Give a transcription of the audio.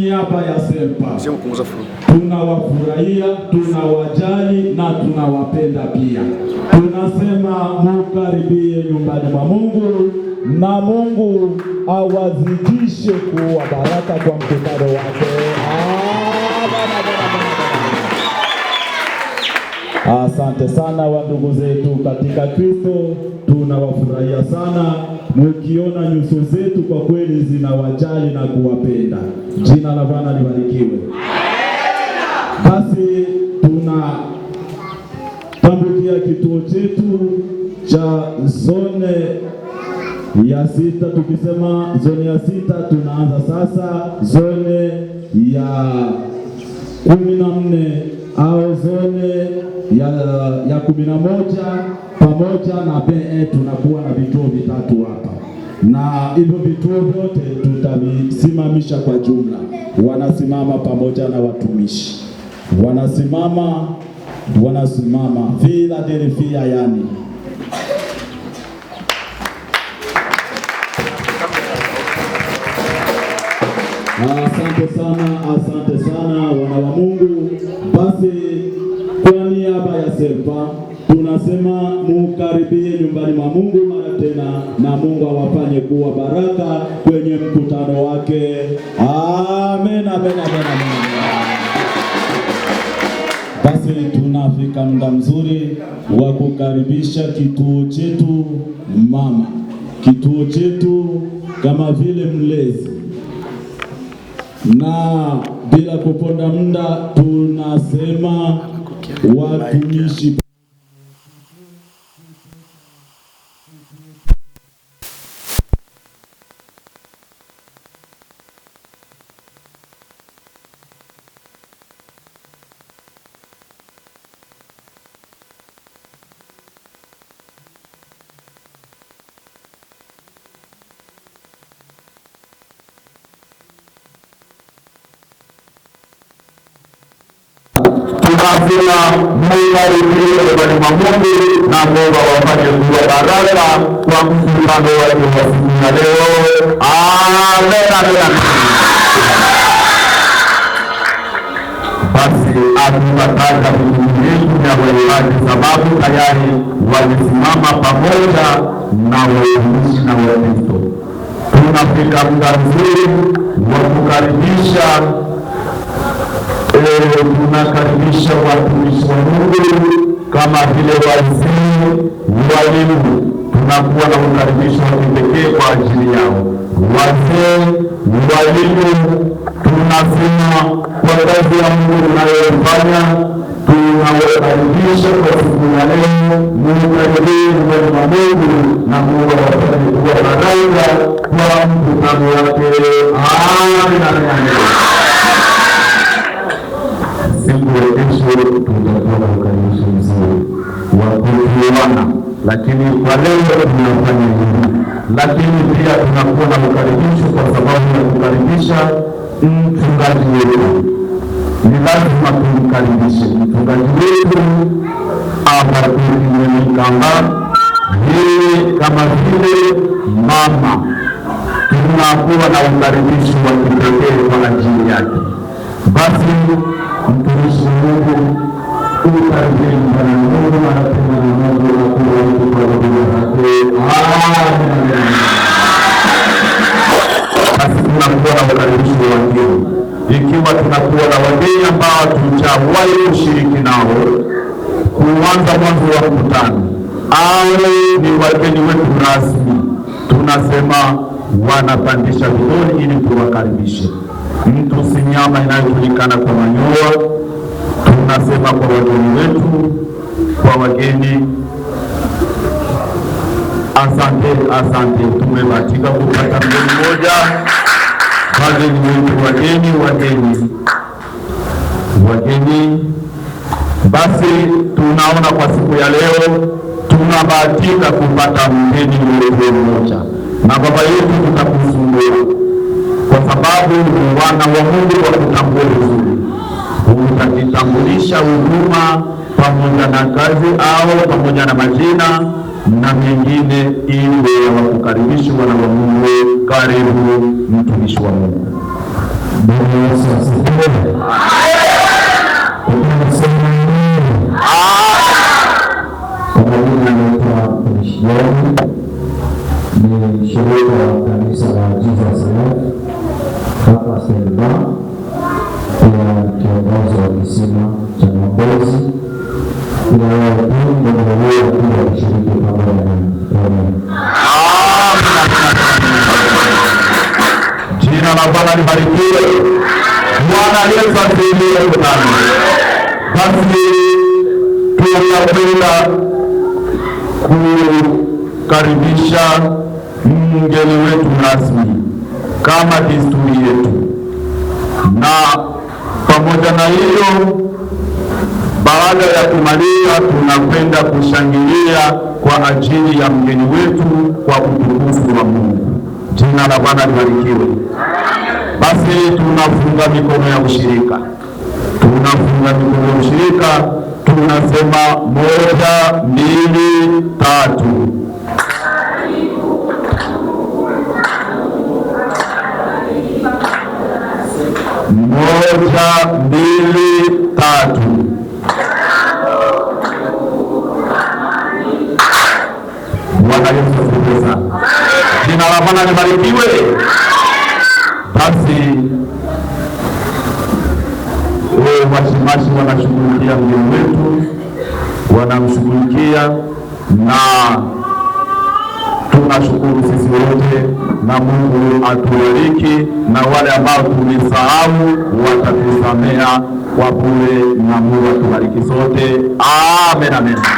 Niaba ya Sempa tunawafurahia, tunawajali na tunawapenda pia. Tunasema mukaribie nyumbani mwa Mungu na Mungu awazidishe kuwa baraka kwa mkutano wake. Asante sana wa ndugu zetu katika Kristo, tunawafurahia sana. Mukiona nyuso zetu kwa kweli zinawajali na kuwapenda. Jina la Bwana libarikiwe. Basi tunatambukia kituo chetu cha zone ya 6. Tukisema zone ya 6 tunaanza sasa zone ya 14 au zone ya 11 pamoja na BE. Tunakuwa na vituo vitatu hapa, na hivyo vituo vyote tutavisimamisha kwa jumla. Wanasimama pamoja na watumishi, wanasimama Philadelphia yani. Asante sana wana wa Mungu. Basi kwa niaba ya Sempa tunasema mukaribie nyumbani mwa Mungu mara tena, na Mungu awafanye kuwa baraka kwenye mkutano wake. Amen, amen, amen, amen. Basi tunafika muda mzuri wa kukaribisha kituo chetu mama, kituo chetu kama vile mlezi, na bila kuponda muda tunasema watumishi. Tunasema mukaribie nyumbani mwa Mungu na Mungu awafanye kuwa baraka kwa mkutano wake wa siku ya leo. Amen, amen. Basi hatutataja vikundi vyetu vya waimbaji sababu tayari walisimama pamoja na watumishi na Wakristo. Tunafika muda mzuri wa kukaribisha tunakaribisha watumishi wa Mungu kama vile wazee, walimu. Tunakuwa na ukaribisho wa kipekee kwa ajili yao. Wazee, walimu, tunasema kwa kazi ya Mungu tunayofanya, tunawakaribisha kwa siku ya leo. Mukaribie nyumbani mwa Mungu na Mungu awafanye kuwa baraka kwa mkutano wake. Amen, amen. Siku ya kesho tutakuwa na ukaribisho mzuri wa kujuana, lakini kwa leo tunafanya hivi. Lakini pia tunakuwa na ukaribisho kwa sababu ya kukaribisha mchungaji wetu. Ni lazima tumkaribishe mchungaji wetu Kamba. Yeye kama vile mama, tunakuwa na ukaribisho wa kipekee kwa ajili yake. Basi mtumishi wa Mungu ukaribie nyumbani mwa Mungu mara tena na Mungu na kubariki kwa huduma zake. Amen. Basi tunakuwa na ukaribisho wa wageni. Ikiwa tunakuwa na wageni ambao tujawahi kushiriki nao kuanza mwanzo wa mkutano, ni wageni wetu rasmi, tunasema wanapandisha vidole ili tuwakaribishe. Mtu si nyama inayojulikana kwa manyoya. Tunasema kwa wageni wetu, kwa wageni, asante. Tumebahatika kupata mgeni mmoja. Wageni wetu, wageni. Basi tunaona kwa siku ya leo tunabahatika kupata mgeni mmoja, na baba yetu tutakusumbua kwa sababu wana wa Mungu wa kutambua vizuri. Utakitambulisha huduma pamoja na kazi au pamoja na majina na mengine, ili wakukaribisha wana wa Mungu. Karibu mtumishi wa Mungu. Bwana Yesu asifiwe. Kwa jina naitwa Mishigani, ni shirika wa kanisa la Jesus Life hapa Selva, pia kiongozi wa kisima cha Mwokozi. Pia kushiriki pamoja nami. Jina la Bwana libarikiwe. Bwana Yesu asifiwe sana. Basi tunapenda kukaribisha mgeni wetu rasmi kama desturi yetu, na pamoja na hiyo, baada ya kumaliza tunakwenda kushangilia kwa ajili ya mgeni wetu kwa utukufu wa Mungu. Jina la Bwana libarikiwe. Basi tunafunga mikono ya ushirika, tunasema 1, 2, 3. Moja, mbili, tatu. Bwana Yesu asifiwe sana. Jina la Bwana libarikiwe. Basi washimashi wanashughulikia mgeni wetu, wanamshughulikia, na tunashukuru sisi wote, na Mungu atubariki, na wale ambao tumesahau watatusamea kwa bure, na Mungu atubariki sote. Amen, amen.